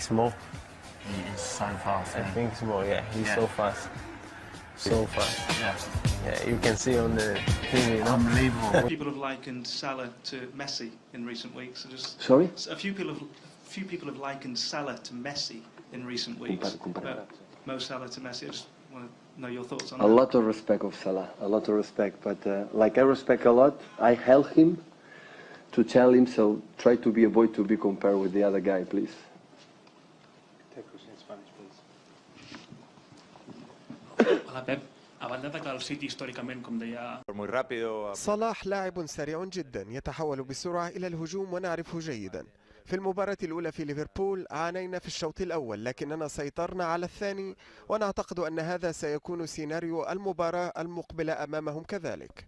It's more. He is so fast. I think it's more. Yeah, he's so fast. So fast. Yeah, you can see on the thing, you know. Unbelievable. People have likened Salah to Messi in recent weeks. Sorry? A few people have likened Salah to Messi in recent weeks. Mo Salah to Messi. I just want to know your thoughts on that. A lot of respect of Salah, a lot of respect. But like I respect a lot, I help him to tell him, so try to be avoid to be compared with the other guy, please. Take question in Spanish, please. Hola Pep, abans d'atacar el City històricament, com deia... صلاح لاعب سريع جدا يتحول بسرعة إلى الهجوم ونعرفه جيدا. في المباراة الأولى في ليفربول عانينا في الشوط الأول، لكننا سيطرنا على الثاني، ونعتقد أن هذا سيكون سيناريو المباراة المقبلة أمامهم كذلك.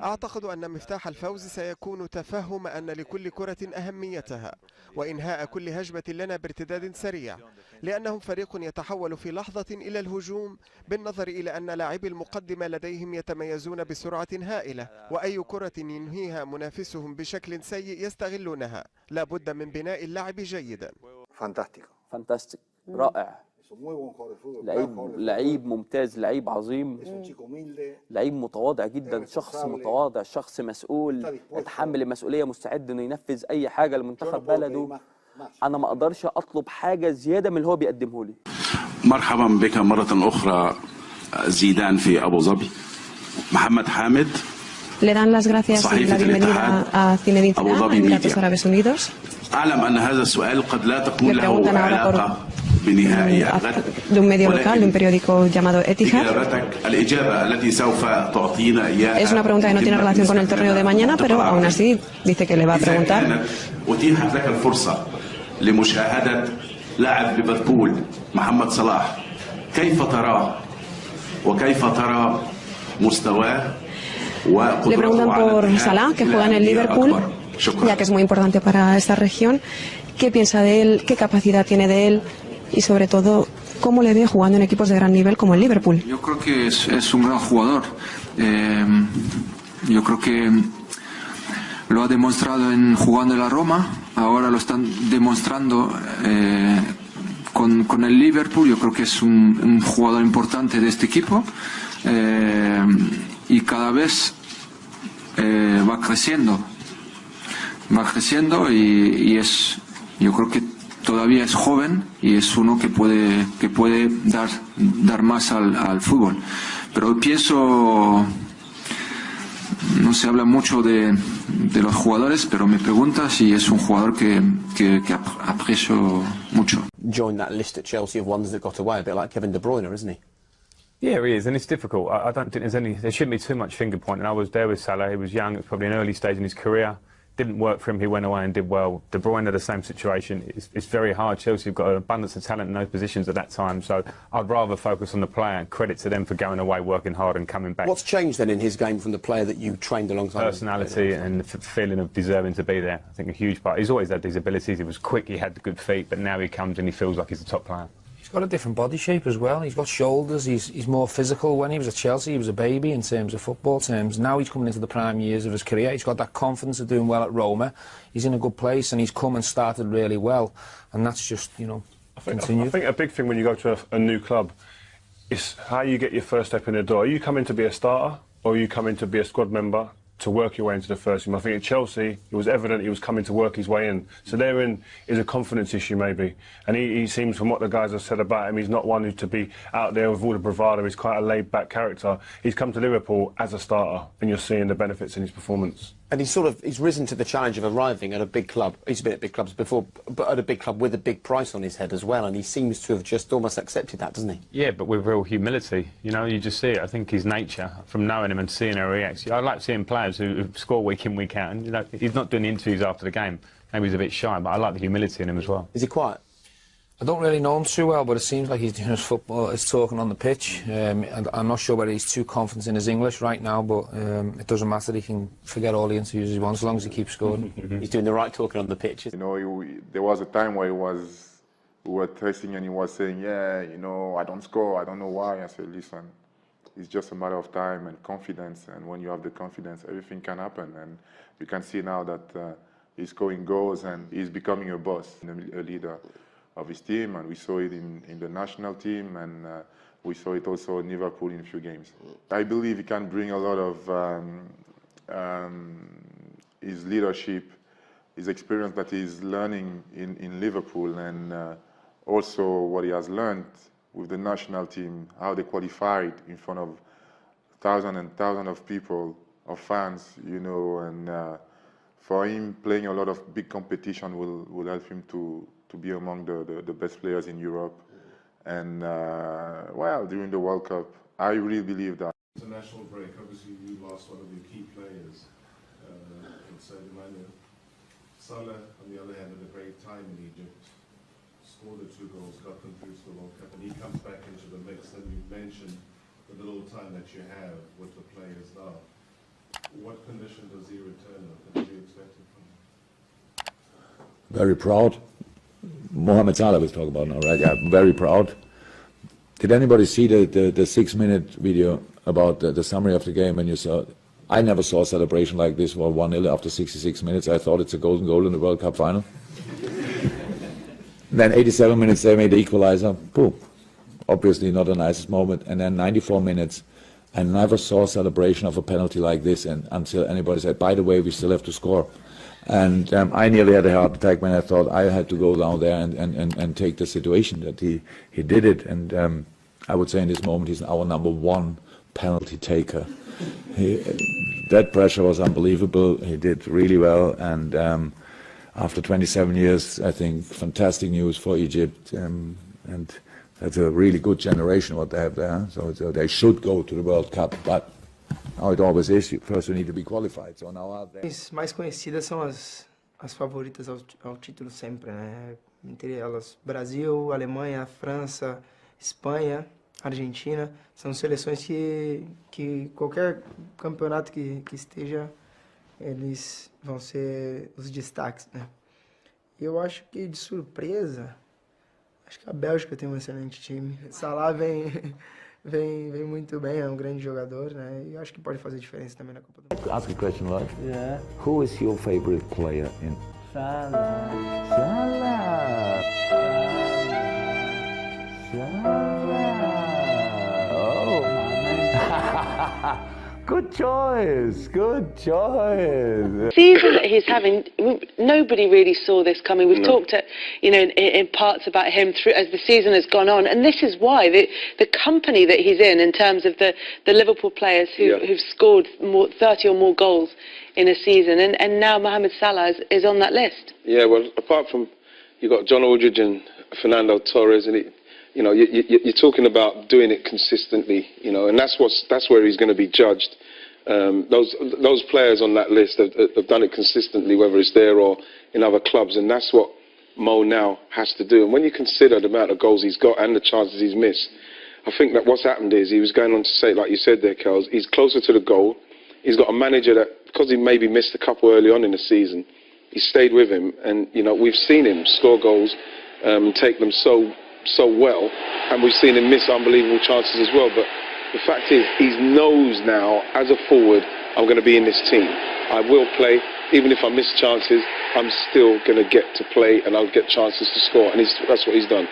أعتقد أن مفتاح الفوز سيكون تفهم أن لكل كرة أهميتها، وإنهاء كل هجمة لنا بارتداد سريع، لأنهم فريق يتحول في لحظة إلى الهجوم، بالنظر إلى أن لاعبي المقدمة لديهم يتميزون بسرعة هائلة، وأي كرة ينهيها منافسهم بشكل سيء يستغلونها. لا بد من بناء اللعب جيدا. فانتاستيك، رائع، لعيب ممتاز، لعيب عظيم، لعيب متواضع جدا، شخص متواضع، شخص مسؤول، يتحمل المسؤولية، مستعد انه ينفذ اي حاجة لمنتخب بلده. انا ما اقدرش اطلب حاجة زيادة من اللي هو بيقدمه لي. مرحبا بك مرة اخرى زيدان في ابو ظبي. محمد حامد. Le dan las gracias y la bienvenida a Zinedine Zidane, Emiratos Árabes Unidos. أعلم أن هذا السؤال قد لا تكون له علاقة بنهائي الغد. De un medio local, de un periódico llamado Etihad. الإجابة التي سوف تعطينا إياها. Es una pregunta que no tiene relación con el torneo de mañana, pero aún así dice que le va a preguntar. أتيحت لك الفرصة لمشاهدة لاعب ليفربول محمد صلاح، كيف تراه وكيف ترى مستواه؟ Le preguntan por Salah, que juega en el Liverpool, ya que es muy importante para esta región. ¿Qué piensa de él? ¿Qué capacidad tiene de él? Y sobre todo, ¿cómo le ve jugando en equipos de gran nivel como el Liverpool? Yo creo que es un gran jugador. Yo creo que lo ha demostrado jugando en la Roma. Ahora lo están demostrando con el Liverpool. Yo creo que es un jugador importante de este equipo. Y cada vez va creciendo y yo creo que todavía es joven y es uno que puede dar más al fútbol. Pero pienso, no se habla mucho de los jugadores, pero me pregunta si es un jugador que aprecio mucho. Joined that list at Chelsea of ones that got away, a bit like Kevin De Bruyne, isn't he? Yeah, he is, and it's difficult. I don't think there shouldn't be too much finger pointing. I was there with Salah. He was young. It was probably an early stage in his career. Didn't work for him. He went away and did well. De Bruyne had the same situation. It's very hard. Chelsea have got an abundance of talent in those positions at that time. So I'd rather focus on the player and credit to them for going away, working hard and coming back. What's changed then in his game from the player that you trained alongside? Personality and the feeling of deserving to be there. I think a huge part. He's always had these abilities. He was quick. He had the good feet. But now he comes and he feels like he's a top player. He's got a different body shape as well. He's got shoulders. He's more physical. When he was at Chelsea, he was a baby in terms of football terms. Now he's coming into the prime years of his career. He's got that confidence of doing well at Roma. He's in a good place, and he's come and started really well. And that's just, continued. I think a big thing when you go to a new club is how you get your first step in the door. Are you coming to be a starter, or are you coming to be a squad member to work your way into the first team? I think at Chelsea, it was evident he was coming to work his way in. So therein is a confidence issue maybe. And he seems, from what the guys have said about him, he's not one who to be out there with all the bravado. He's quite a laid-back character. He's come to Liverpool as a starter, and you're seeing the benefits in his performance. And he's risen to the challenge of arriving at a big club. He's been at big clubs before, but at a big club with a big price on his head as well, and he seems to have just almost accepted that, doesn't he? Yeah, but with real humility. You just see it. I think his nature, from knowing him and seeing how he reacts. I like seeing players who score week in, week out, and he's not doing the interviews after the game. Maybe he's a bit shy, but I like the humility in him as well. Is he quiet? I don't really know him too well, but it seems like he's doing his football, his talking on the pitch. I'm not sure whether he's too confident in his English right now, but it doesn't matter. He can forget all the interviews he wants as long as he keeps scoring. He's doing the right talking on the pitch. There was a time where we were testing and he was saying, I don't score, I don't know why. I said, listen, it's just a matter of time and confidence, and when you have the confidence, everything can happen. And you can see now that he's scoring goals and he's becoming a boss, a leader of his team, and we saw it in the national team, and we saw it also in Liverpool in a few games. I believe he can bring a lot of his leadership, his experience that he's learning in Liverpool, and also what he has learned with the national team, how they qualified in front of thousands and thousands of people, of fans, you know, and for him, playing a lot of big competition will help him to be among the best players in Europe. And well, during the World Cup, I really believe that. International break, obviously you lost one of your key players in Sadio. Salah, on the other hand, had a great time in Egypt, scored the 2 goals, got them through to the World Cup, and he comes back into the mix. And you mentioned the little time that you have with the players now. What condition does he return in? What do you expect from him? Very proud. Mohamed Salah we're talking about now, right? Yeah, very proud. Did anybody see the 6-minute video about the summary of the game when you saw? I never saw a celebration like this for 1-0 after 66 minutes. I thought it's a golden goal in the World Cup final. Then 87 minutes they made the equalizer. Boom. Obviously not the nicest moment. And then 94 minutes. I never saw a celebration of a penalty like this, and until anybody said, by the way, we still have to score. And I nearly had a heart attack when I thought I had to go down there and take the situation that he did it. And I would say in this moment he's our #1 penalty taker. That pressure was unbelievable. He did really well. And after 27 years, I think fantastic news for Egypt. And that's a really good generation what they have there. So they should go to the World Cup. But how it always is, first you need to be qualified. So now out there. As mais conhecidas são as favoritas ao título sempre, né? Entre elas Brasil, Alemanha, França, Espanha, Argentina. São seleções que qualquer campeonato que esteja, eles vão ser os destaques, né? Eu acho que de surpresa, acho que a Bélgica tem um excelente time. Salah vem muito bem, é um grande jogador, né? E acho que pode fazer diferença também na Copa do Mundo. Ask a question, right? Yeah. Who is your favorite player in? Salah. Salah. Oh, good choice. Good choice. Season that he's having, nobody really saw this coming. We've talked, in parts about him through as the season has gone on, and this is why the company that he's in terms of the Liverpool players who've scored 30 or more goals in a season, and now Mohamed Salah is on that list. Yeah, well, apart from you've got John Aldridge and Fernando Torres, and you're talking about doing it consistently, and that's where he's going to be judged. Those players on that list have done it consistently, whether it's there or in other clubs, and that's what Mo now has to do. And when you consider the amount of goals he's got and the chances he's missed, I think that what's happened is he was going on to say, like you said there, Kels, he's closer to the goal. He's got a manager that, because he maybe missed a couple early on in the season, he stayed with him, and we've seen him score goals and take them so well, and we've seen him miss unbelievable chances as well. But the fact is, he knows now, as a forward, I'm going to be in this team. I will play, even if I miss chances, I'm still going to get to play and I'll get chances to score, and that's what he's done.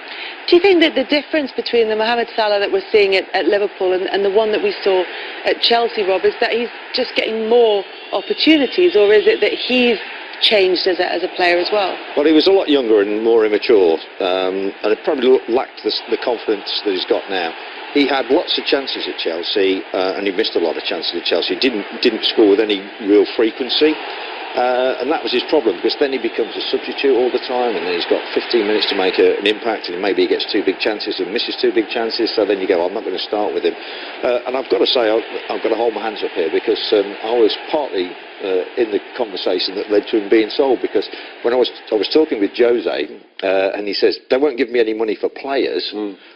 Do you think that the difference between the Mohamed Salah that we're seeing at Liverpool and the one that we saw at Chelsea, Rob, is that he's just getting more opportunities, or is it that he's changed as a player as well? Well, he was a lot younger and more immature, and it probably lacked the confidence that he's got now. He had lots of chances at Chelsea, and he missed a lot of chances at Chelsea. He didn't score with any real frequency, and that was his problem, because then he becomes a substitute all the time, and then he's got 15 minutes to make an impact, and maybe he gets 2 big chances and misses 2 big chances, so then you go, I'm not going to start with him. And I've got to say, I've got to hold my hands up here, because I was partly in the conversation that led to him being sold, because when I was talking with Jose, and he says, they won't give me any money for players,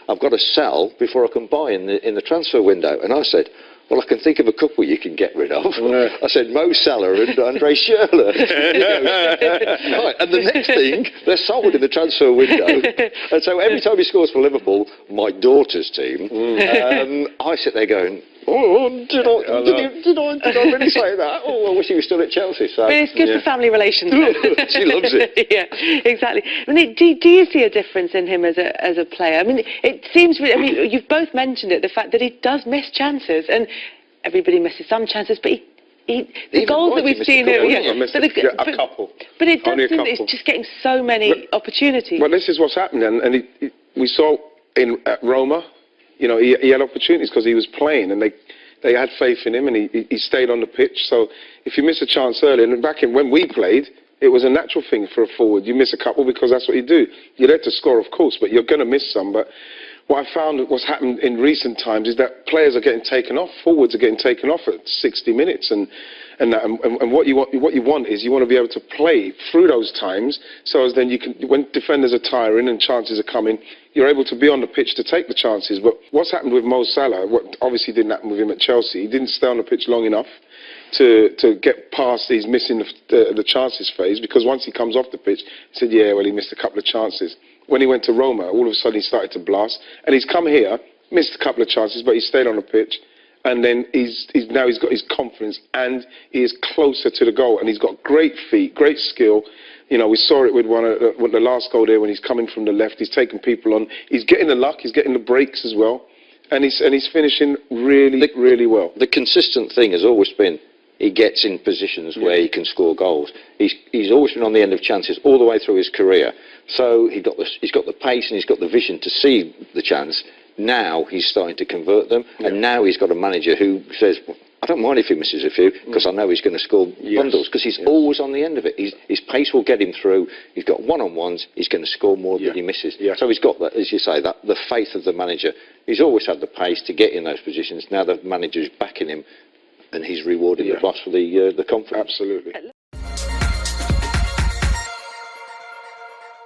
I've got to sell before I can buy in the transfer window. And I said, well, I can think of a couple you can get rid of. I said, Mo Salah and Andre Schürrle. Right, and the next thing, they're sold in the transfer window. And so every time he scores for Liverpool, my daughter's team, I sit there going, did I really say that? Oh, I wish he was still at Chelsea. So, but it's good for family relations. She loves it. Yeah, exactly. I mean, do you see a difference in him as a player? I mean, it seems. I mean, you've both mentioned it, the fact that he does miss chances, and everybody misses some chances, but the goals that we've seen him, a couple. But it does seem that he's just getting so many opportunities. Well, this is what's happened, and we saw at Roma, you know, he had opportunities because he was playing, and they had faith in him, and he stayed on the pitch. So if you miss a chance early, and back when we played, it was a natural thing for a forward. You miss a couple because that's what you do. You're there to score, of course, but you're going to miss some. But what I found what's happened in recent times is that players are getting taken off, forwards are getting taken off at 60 minutes, and what you want is you want to be able to play through those times, so as then you can, when defenders are tiring and chances are coming, you're able to be on the pitch to take the chances. But what's happened with Mo Salah, what obviously didn't happen with him at Chelsea, he didn't stay on the pitch long enough to get past these missing the chances phase, because once he comes off the pitch, he said, yeah, well, he missed a couple of chances. When he went to Roma, all of a sudden he started to blast, and he's come here, missed a couple of chances, but he stayed on the pitch, and then now he's got his confidence, and he is closer to the goal, and he's got great feet, great skill. You know, we saw it with the last goal there when he's coming from the left, he's taking people on, he's getting the luck, he's getting the breaks as well, and he's finishing really well. The consistent thing has always been he gets in positions where he can score goals. He's always been on the end of chances all the way through his career. So he's got the pace and he's got the vision to see the chance. Now he's starting to convert them, and now he's got a manager who says, well, I don't mind if he misses a few, because I know he's going to score bundles, because he's always on the end of it. His pace will get him through. He's got one-on-ones. He's going to score more than he misses. So he's got that, as you say, that the faith of the manager. He's always had the pace to get in those positions. Now the manager's backing him, and he's rewarding the boss for the confidence. Absolutely.